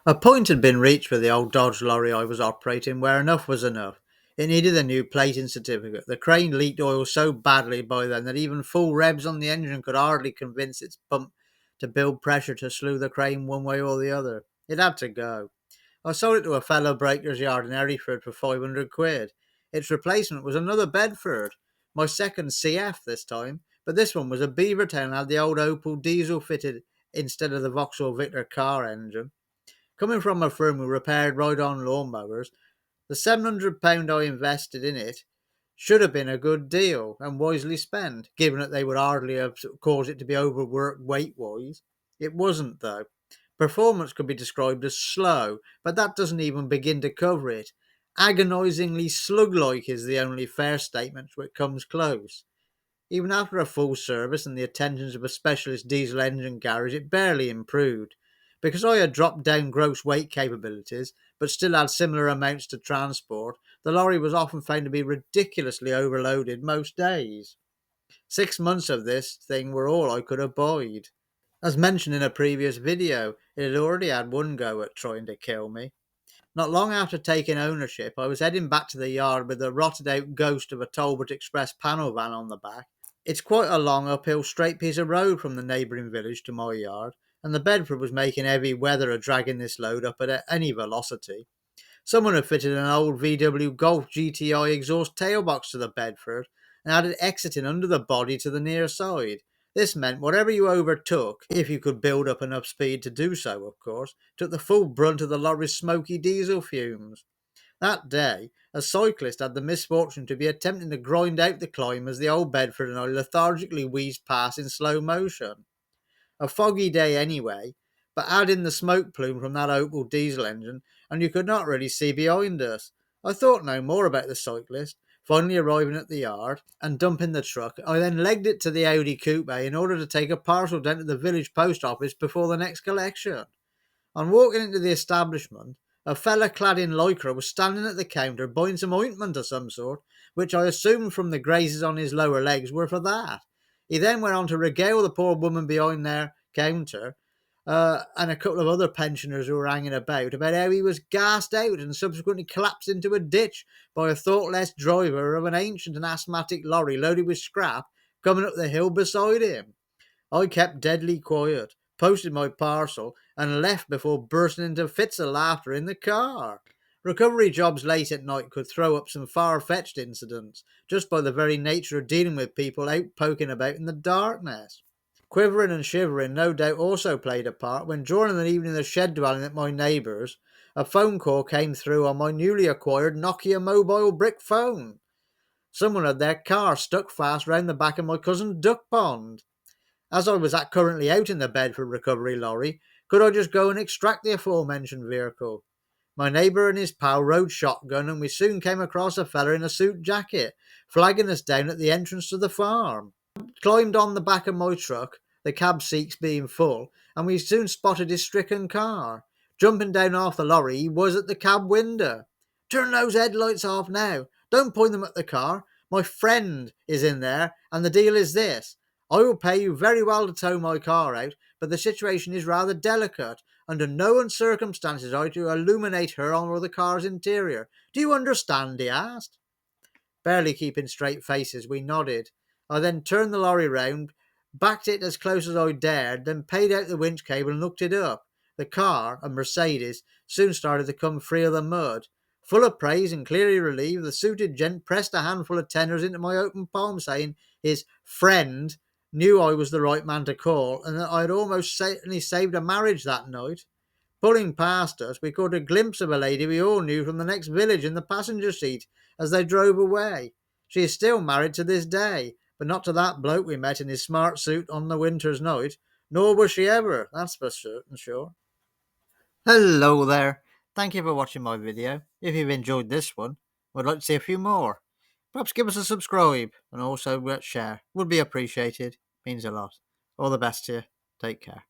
A point had been reached with the old Dodge lorry I was operating where enough was enough. It needed a new plating certificate. The crane leaked oil so badly by then that even full revs on the engine could hardly convince its pump to build pressure to slew the crane one way or the other. It had to go. I sold it to a fellow breaker's yard in Hereford for 500 quid. Its replacement was another Bedford, my second CF this time, but this one was a Beavertown and had the old Opel diesel fitted instead of the Vauxhall Victor car engine. Coming from a firm who repaired ride-on lawnmowers, the £700 I invested in it should have been a good deal and wisely spent, given that they would hardly have caused it to be overworked weight-wise. It wasn't, though. Performance could be described as slow, but that doesn't even begin to cover it. Agonisingly slug-like is the only fair statement which comes close. Even after a full service and the attentions of a specialist diesel engine garage, it barely improved. Because I had dropped down gross weight capabilities, but still had similar amounts to transport, the lorry was often found to be ridiculously overloaded most days. 6 months of this thing were all I could abide. As mentioned in a previous video, it had already had one go at trying to kill me. Not long after taking ownership, I was heading back to the yard with the rotted out ghost of a Talbot Express panel van on the back. It's quite a long uphill straight piece of road from the neighbouring village to my yard, and the Bedford was making heavy weather of dragging this load up at any velocity. Someone had fitted an old VW Golf GTI exhaust tailbox to the Bedford and had it exiting under the body to the near side. This meant whatever you overtook, if you could build up enough speed to do so, of course, took the full brunt of the lorry's smoky diesel fumes. That day, a cyclist had the misfortune to be attempting to grind out the climb as the old Bedford and I lethargically wheezed past in slow motion. A foggy day anyway, but add in the smoke plume from that Opel diesel engine, and you could not really see behind us. I thought no more about the cyclist. Finally arriving at the yard and dumping the truck, I then legged it to the Audi coupe in order to take a parcel down to the village post office before the next collection. On walking into the establishment, a fella clad in lycra was standing at the counter buying some ointment of some sort, which I assumed from the grazes on his lower legs were for that. He then went on to regale the poor woman behind their counter and a couple of other pensioners who were hanging about how he was gassed out and subsequently collapsed into a ditch by a thoughtless driver of an ancient and asthmatic lorry loaded with scrap coming up the hill beside him. I kept deadly quiet, posted my parcel, and left before bursting into fits of laughter in the car. Recovery jobs late at night could throw up some far-fetched incidents, just by the very nature of dealing with people out poking about in the darkness. Quivering and shivering no doubt also played a part when during an evening in the shed dwelling at my neighbour's, a phone call came through on my newly acquired Nokia mobile brick phone. Someone had their car stuck fast round the back of my cousin's duck pond. As I was currently out in the Bedford recovery lorry, could I just go and extract the aforementioned vehicle? My neighbour and his pal rode shotgun, and we soon came across a fella in a suit jacket, flagging us down at the entrance to the farm. Climbed on the back of my truck, the cab seats being full, and we soon spotted his stricken car. Jumping down off the lorry, he was at the cab window. "Turn those headlights off now. Don't point them at the car. My friend is in there, and the deal is this. I will pay you very well to tow my car out, but the situation is rather delicate. Under no circumstances are you to illuminate her or the car's interior. Do you understand?" he asked. Barely keeping straight faces, we nodded. I then turned the lorry round, backed it as close as I dared, then paid out the winch cable and hooked it up. The car, a Mercedes, soon started to come free of the mud. Full of praise and clearly relieved, the suited gent pressed a handful of tenors into my open palm, saying his friend knew I was the right man to call, and that I had almost certainly saved a marriage that night. Pulling past us, we caught a glimpse of a lady we all knew from the next village in the passenger seat as they drove away. She is still married to this day, but not to that bloke we met in his smart suit on the winter's night, nor was she ever, that's for certain sure. Hello there. Thank you for watching my video. If you've enjoyed this one, would like to see a few more, perhaps give us a subscribe and also share. Would be appreciated. Means a lot. All the best to you. Take care.